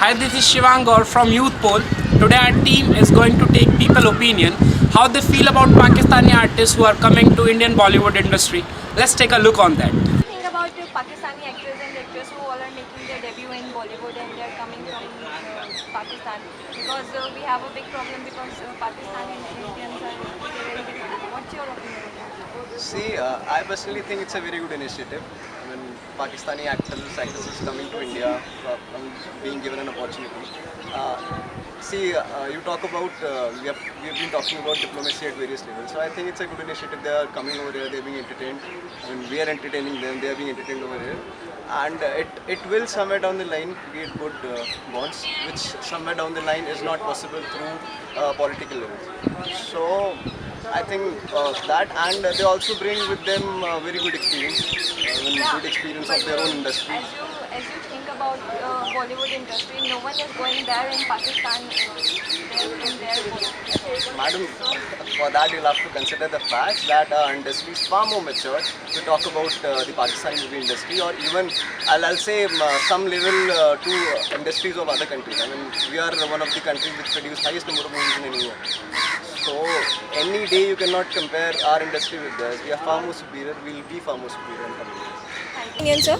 Hi, this is Shivang Gaur from Youth Poll. Today our team is going to take people opinion, how they feel about Pakistani artists who are coming to Indian Bollywood industry. Let's take a look on that. Think about the Pakistani actors and actresses who all are making their debut in Bollywood and they are coming from Pakistan because we have a big problem because Pakistani and Indians are very different. What's your opinion on that? See, I personally think it's a very good initiative. When Pakistani actresses coming to India, and being given an opportunity. You talk about we have been talking about diplomacy at various levels. So I think it's a good initiative. They are coming over here. They're being entertained. I mean, we are entertaining them. They are being entertained over here, and it will somewhere down the line create good bonds, which somewhere down the line is not possible through political levels. So I think that, and they also bring with them very good experience, good experience of their own industry. As you think about Bollywood industry, no one is going there in Pakistan. In their Madam, for that you'll have to consider the fact that our industry is far more mature to talk about the Pakistani movie industry, or even I'll say some level to industries of other countries. I mean, we are one of the countries which produce highest number of movies in any year. So any day you cannot compare our industry with theirs. We are far more superior. We will be far more superior in coming years. opinion, sir?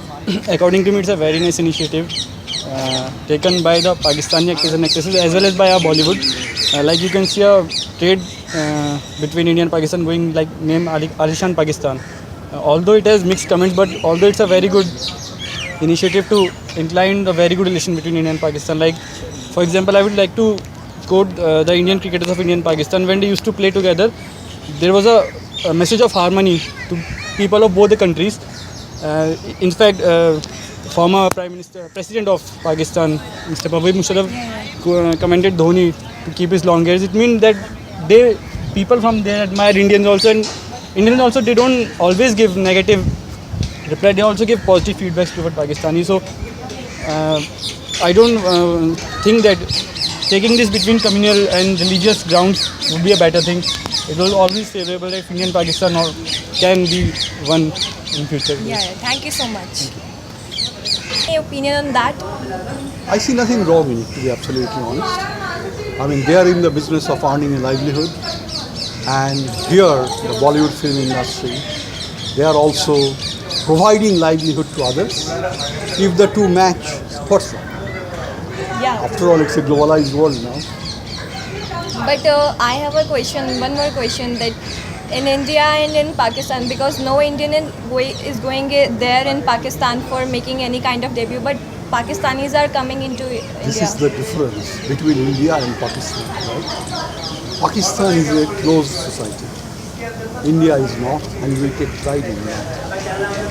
According to me, it's a very nice initiative taken by the Pakistani actors and actresses as well as by our Bollywood. Like you can see a trade between India and Pakistan going like name Alishan Pakistan. Although it has mixed comments, but although it's a very good initiative to incline the very good relation between India and Pakistan. Like for example, I would like to quote the Indian cricketers of India and Pakistan. When they used to play together, there was a message of harmony to people of both the countries. In fact, former President of Pakistan, Mr. Pervez Musharraf, commended Dhoni to keep his long hairs. It means that people from there admire Indians also, and Indians also, they don't always give negative reply. They also give positive feedbacks toward Pakistani. So I don't think that taking this between communal and religious grounds would be a better thing. It was always favorable that India and Pakistan can be one in future. Yeah, thank you so much. Any opinion on that? I see nothing wrong in it, to be absolutely honest. I mean, they are in the business of earning a livelihood, and here, the Bollywood film industry, they are also providing livelihood to others. If the two match, what's wrong? Yeah. After all, it's a globalized world now. But I have a question, one more question, that in India and in Pakistan, because no Indian is going there in Pakistan for making any kind of debut, but Pakistanis are coming into India. This is the difference between India and Pakistan, right? Pakistan is a closed society. India is not, and we take pride in that,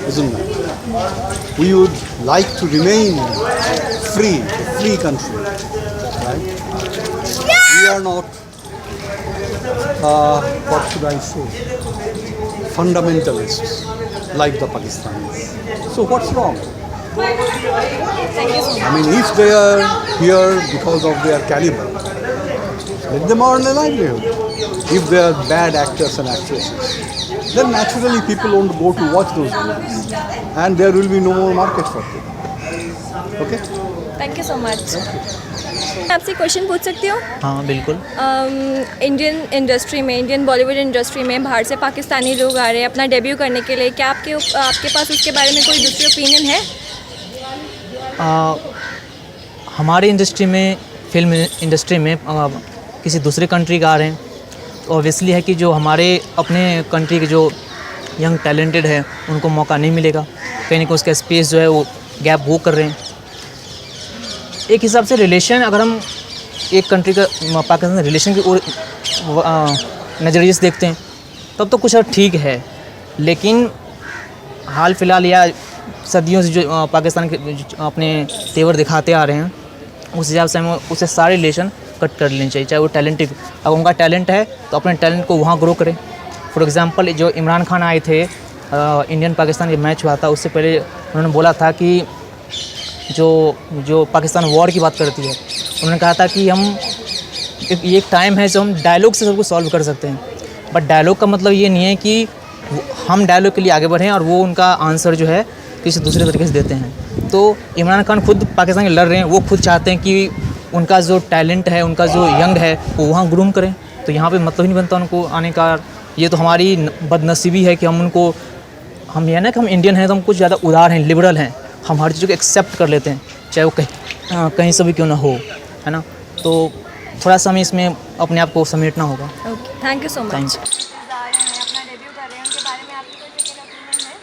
isn't it? We would like to remain free, a free country, right? We are not, what should I say, fundamentalists like the Pakistanis. So what's wrong? Thank you so much. I mean, if they are here because of their caliber, let them earn a livelihood. If they are bad actors and actresses, then naturally people won't go to watch those movies, and there will be no more market for them. Okay? Thank you so much. आपसे question पूछ सकती हूँ? हाँ बिल्कुल. Indian industry में, Indian Bollywood industry में बाहर से पाकिस्तानी लोग आ रहे हैं अपना डेब्यू करने के लिए. क्या आपके पास उसके बारे में कोई दूसरी ओपिनियन है? हमारे इंडस्ट्री में, फिल्म इंडस्ट्री में किसी दूसरे कंट्री का आ रहे हैं, तो ऑब्वियसली है कि जो हमारे अपने कंट्री के जो यंग टैलेंटेड है उनको मौका नहीं मिलेगा. कहीं ना कहीं उसका स्पेस जो है वो गैप वो कर रहे हैं. एक हिसाब से रिलेशन, अगर हम एक कंट्री का पाकिस्तान से रिलेशन की नज़रिए से देखते हैं तब तो कुछ ठीक है, लेकिन हाल फिलहाल या सदियों से जो पाकिस्तान के अपने तेवर दिखाते आ रहे हैं, उस हिसाब से हमें उससे सारे रिलेशन कट कर लेने चाहिए. चाहे वो टैलेंटेड, अगर उनका टैलेंट है तो अपने टैलेंट को वहाँ ग्रो करें. फॉर एग्ज़ाम्पल, जो इमरान खान आए थे, इंडियन पाकिस्तान के मैच हुआ था, उससे पहले उन्होंने बोला था कि जो पाकिस्तान वॉर की बात करती है, उन्होंने कहा था कि ये एक टाइम है जो हम डायलॉग से सब कुछ सॉल्व कर सकते हैं. बट डायलॉग का मतलब ये नहीं है कि हम डायलॉग के लिए आगे बढ़ें और वो उनका आंसर जो है किसी दूसरे तरीके से देते हैं। तो इमरान खान खुद पाकिस्तान के लड़ रहे हैं, वो खुद चाहते हैं कि उनका जो टैलेंट है, उनका जो यंग है वो वहाँ ग्रूम करें, तो यहाँ पे मतलब ही नहीं बनता उनको आने का। ये तो हमारी बदनसीबी है कि हम उनको, हम ये ना कि हम इंडियन हैं तो हम कुछ ज़्यादा उदार हैं, लिबरल हैं, हम हर चीज़ को एक्सेप्ट कर लेते हैं, चाहे वो कहीं से भी क्यों ना हो, है ना। तो थोड़ा सा हमें इसमें अपने आप को समेटना होगा। Okay, thank you so much. Thanks. आ रहे हैं, अपना डेब्यू कर रहे हैं, उनके बारे में आपकी कोई सेकंड ओपिनियन है?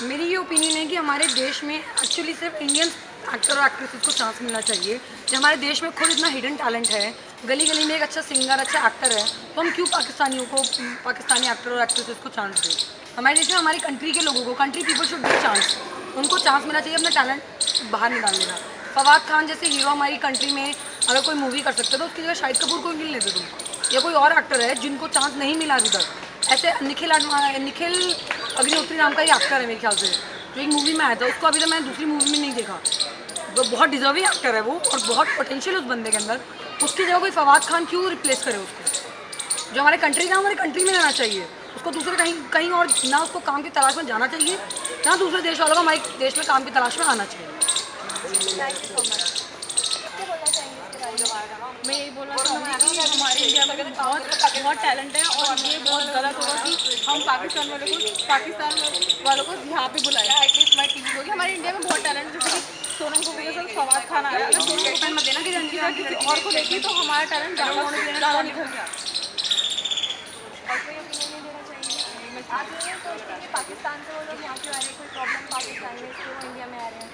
मेरी ये ओपिनियन है कि हमारे देश में एक्चुअली सिर्फ इंडियन एक्टर और एक्ट्रेसेस को चांस मिलना चाहिए। जब हमारे देश में खुद इतना हिडन टैलेंट है, गली गली में एक अच्छा सिंगर, अच्छा एक्टर है, तो हम क्यों पाकिस्तानियों को, पाकिस्तानी एक्टर और एक्ट्रेसेस को चांस दें? हमारे देश में हमारी कंट्री के लोगों को, country people should give chance, उनको चांस मिलना चाहिए अपना टैलेंट बाहर निकालने का। फवाद खान जैसे हीरो हमारी कंट्री में अगर कोई मूवी कर सकते तो उसकी जगह शाहिद कपूर को मिल लेते तुम, या कोई और एक्टर है जिनको चांस नहीं मिला अभी तक। ऐसे निखिल अग्निहोत्री नाम का ही एक्टर है मेरे ख्याल से, जो एक मूवी में आया था, उसको अभी तक मैंने दूसरी मूवी में नहीं देखा। वो बहुत डिजर्विंग एक्टर है वो, और बहुत पोटेंशियल है उस बंदे के अंदर। उसकी जगह कोई फवाद खान क्यों रिप्लेस करे उसको? जो हमारे कंट्री का, हमारे कंट्री में रहना चाहिए उसको, दूसरे कहीं और ना उसको काम की तलाश में जाना चाहिए, ना दूसरे देश वालों को हमारे देश में काम की तलाश में आना चाहिए। Thank you so much. क्या बोलना चाहेंगे इसके बारे में? मैं यही बोलना चाहूँगी कि हमारे इंडिया में बहुत टैलेंट है, और ये बहुत गलत होगा कि हम पाकिस्तान वालों को यहाँ पे बुलाएं। एटलीस्ट मैं टीवी होगी, हमारे इंडिया में बहुत टैलेंट है, जैसे कि सोनम कपूर के साथ फवाद खान आया, अगर सोनम कपूर मत देना कि रंजीता किसी और को लेती तो हमारा टैलेंट ज़्यादा निखर गया। और कोई ओपिनियन नहीं देना चाहिए? आप ये सोचते हैं कि पाकिस्तान से वो लोग यहाँ क्यों आ रहे हैं? कोई प्रॉब्लम पाकिस्तान में, इसलिए वो इंडिया में आ रहे हैं?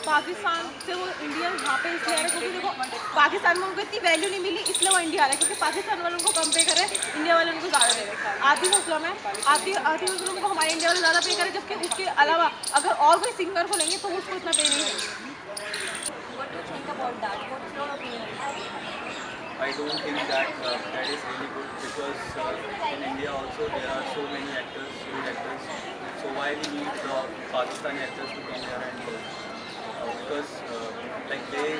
पाकिस्तान से वो इंडिया यहाँ पे इसलिए आ रहे हैं क्योंकि देखो पाकिस्तान में उनको इतनी वैल्यू नहीं मिली, इसलिए वो इंडिया आ रहे हैं, क्योंकि पाकिस्तान वालों को कम पे करें, इंडिया वाले उनको ज़्यादा दे रहे हैं। आधी मुस्लिम है, आधी मुस्लिम को हमारे इंडिया वाले ज़्यादा पे करें, जबकि उसके अलावा अगर और कोई सिंगर को लेंगे तो उसको इतना पे नहीं है। What do you think about that? What's your opinion? I don't think that that is really good, because in India also there are so many actors, good actors. So why we need the Pakistani actors to come here and work? Because like they,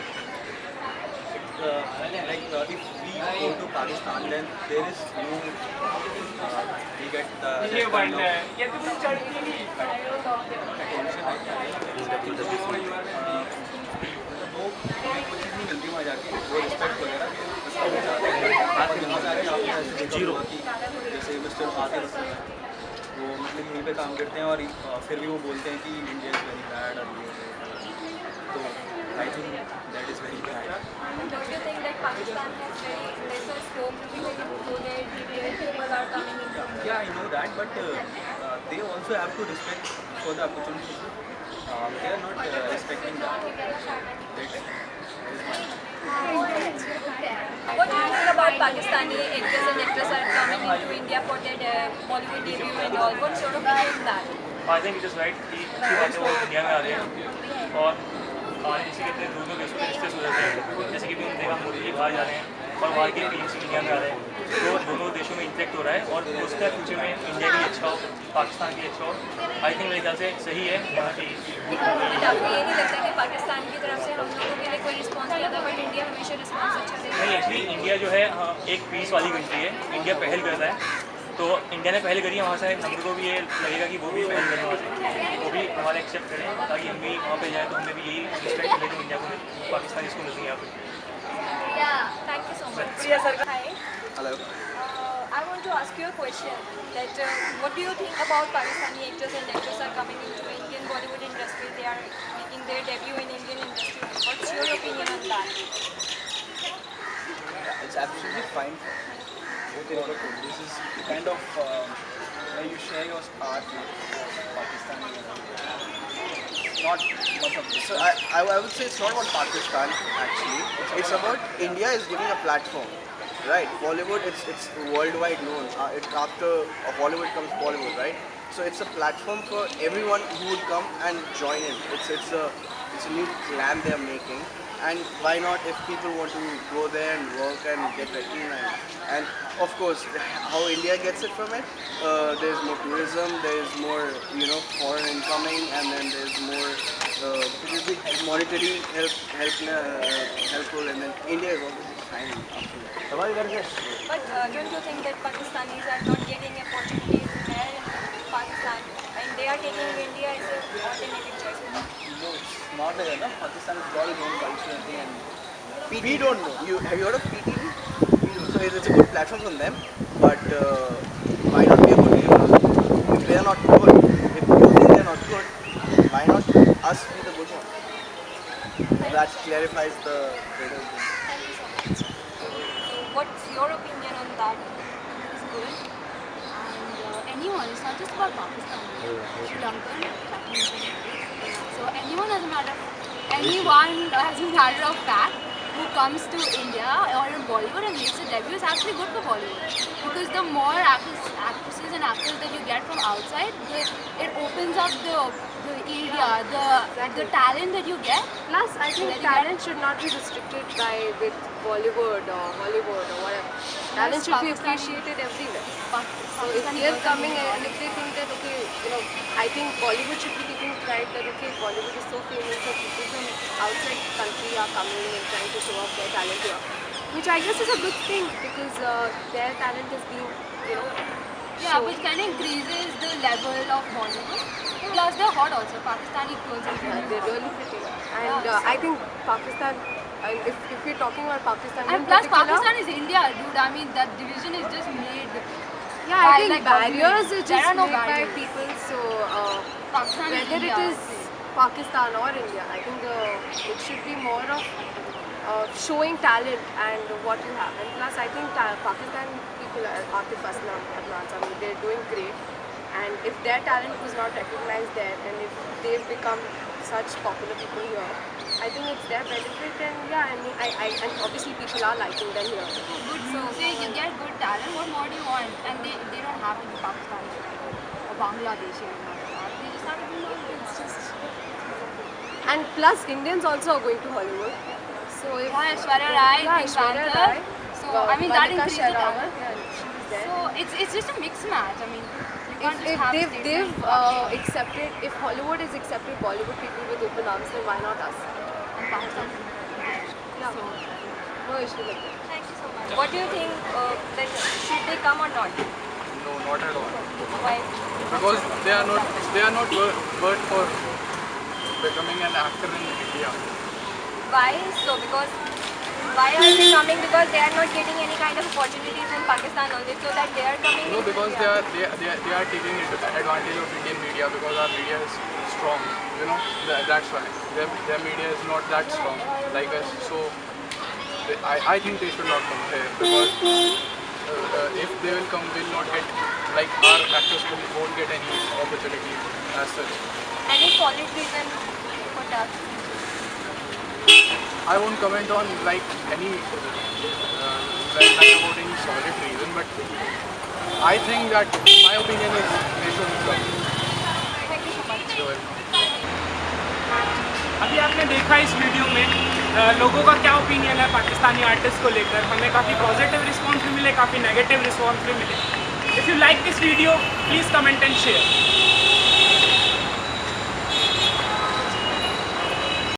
if we go to Pakistan, then there is no we get that kind जल्दी में आ जाती है, वो respect वगैरह zero. जैसे mister Adil वो मतलब यहीं पे काम करते हैं, और फिर भी वो बोलते हैं कि इंडिया इज़ वेरी बैड, और तो I think that is very bad. Don't you think that Pakistan has very lesser scope to be very included? People are coming into India. Yeah, I know that, but they also have to respect for the opportunity. They are not respecting that. That is my What do you think about Pakistani actors and actresses are coming into India for their Bollywood debut and all? What's your opinion on that? I think it is right कि अच्छी बात है वो India में आ रहे हैं, और आज इसी के दूर में देशों के रिश्ते सुधर रहे हैं। जैसे कि भी हमने देखा मोदी जी बाहर जा रहे हैं और वहाँ के पीएम इंडिया में आ रहे हैं, तो दोनों देशों में इंटरेक्ट हो रहा है, और उसका फ्यूचर में इंडिया भी अच्छा हो, पाकिस्तान भी अच्छा हो। आई थिंक मेरे ख्याल से सही है होना चाहिए। बट आपको ये नहीं लगता कि पाकिस्तान की तरफ से हम लोगों के लिए कोई रिस्पॉन्स नहीं आता, बट इंडिया हमेशा रिस्पॉन्स अच्छा देता है? नहीं, एक्चुअली इंडिया जो है एक पीस वाली कंट्री है, इंडिया पहल करता है, तो इंडिया ने पहल करी है, वहाँ से हमको भी ये लगेगा कि वो भी पहल करें वहाँ से, वो भी हमारा एक्सेप्ट करें, ताकि हम भी वहाँ पे जाएँ तो हमें भी यही रिस्पेक्ट मिले जो इंडिया को पाकिस्तान इसको मिलती है यहाँ पे। Thank you so much. Hi. Hello. I want to ask you a question. That what do you think about Pakistani actors and actresses are coming into Indian Bollywood industry? They are making their debut in Indian industry. What's your opinion on that? It's absolutely fine. This is kind of where you share your art with Pakistani. Not much of this. So I would say it's not about Pakistan actually. It's about India is giving a platform, right? Bollywood, it's worldwide known. After Hollywood comes Bollywood, right? So it's a platform for everyone who would come and join in. It's a new clan they're making. And why not, if people want to go there and work and get recognized? And of course, how India gets it from it, there's more tourism, there's more, foreign incoming, and then there's more monetary helpful, and then India is obviously shining. But don't you think that Pakistanis are not getting opportunities there in Pakistan, in they are taking India as an alternative choice. No, it's not like that. No? Pakistan is very known culturally and we don't know. Have you heard of PTV? So it's a good platform from them, but might not be a good news. If they are not good, if you think they are not good, why not us be the good one? That clarifies the greater thing. Thank you so much. So what's your opinion on that? Is good? And anyone, it's not just about Pakistan, Sri Lankan, Japanese, so anyone as a matter of fact who comes to India or in Bollywood and makes a debut is actually good for Bollywood, because the more actresses and actors that you get from outside, it opens up the area, the talent that you get. Plus, I think talent should not be restricted by with Bollywood or Hollywood or whatever. Talent should be appreciated everywhere. So if they are coming and if they think that, okay, you know, I think Bollywood should be taking pride that, okay, Bollywood is so famous that people from outside the country are coming and trying to show off their talent here. Which I guess is a good thing, because their talent is being, you know, Yeah, which kind of increases the level of Bollywood. Plus they're hot also, Pakistani girls are yeah, really they're hot. really pretty. And I think Pakistan, if we're talking about Pakistan And in plus particular, Pakistan is India, dude. I mean that division is just made. yeah, I think barriers are There just are no made by barriers. people. So Pakistan is whether India. it is Pakistan or India, I think it should be more of showing talent and what you have. And plus, I think Pakistan people, Atif Aslam, Adnan Sami, they're doing great. And if their talent was not recognized there, and if they've become such popular people here, I think it's their benefit. And yeah, I mean, and obviously people are liking them here. Good music, you get good talent. What more do you want? And they don't have to be Pakistani or Bangladeshi or whatnot. They just have to be local. It's just. And plus, Indians also are going to Hollywood. So if Aishwarya Rai, yeah, Pink Aishwarya Panther. Rai. So I mean that Malika increases the Sherawat, talent. yeah, she was there. So it's just a mixed match. I mean, you can't just If have they've statements. accepted, if Hollywood has accepted Bollywood people with open arms, then why not us? And Pakistan. Yeah. No issue like that. Thank you so much. What do you think? That should they come or not? No, not at all. Why? Because they are not worth for becoming an actor in India. Why? So because why are they coming? Because they are not getting any kind of opportunities in Pakistan only, so that they are coming. No, into because India. they are taking advantage of Indian media, because our media is strong. You know, that's why their media is not that strong like us. So I think they should not come here, because if they will come, they will not get, like, our actors won't get any opportunity as such. Any solid reason for that? I won't comment on like any about any solid reason, but I think that my opinion is they should come. Thank you so much. You're welcome. अभी आपने देखा इस video में लोगों का क्या opinion है Pakistani artist को लेकर. हमें काफ़ी पॉजिटिव रिस्पांस भी मिले, काफ़ी नेगेटिव रिस्पांस भी मिले. If you like this video please comment and share.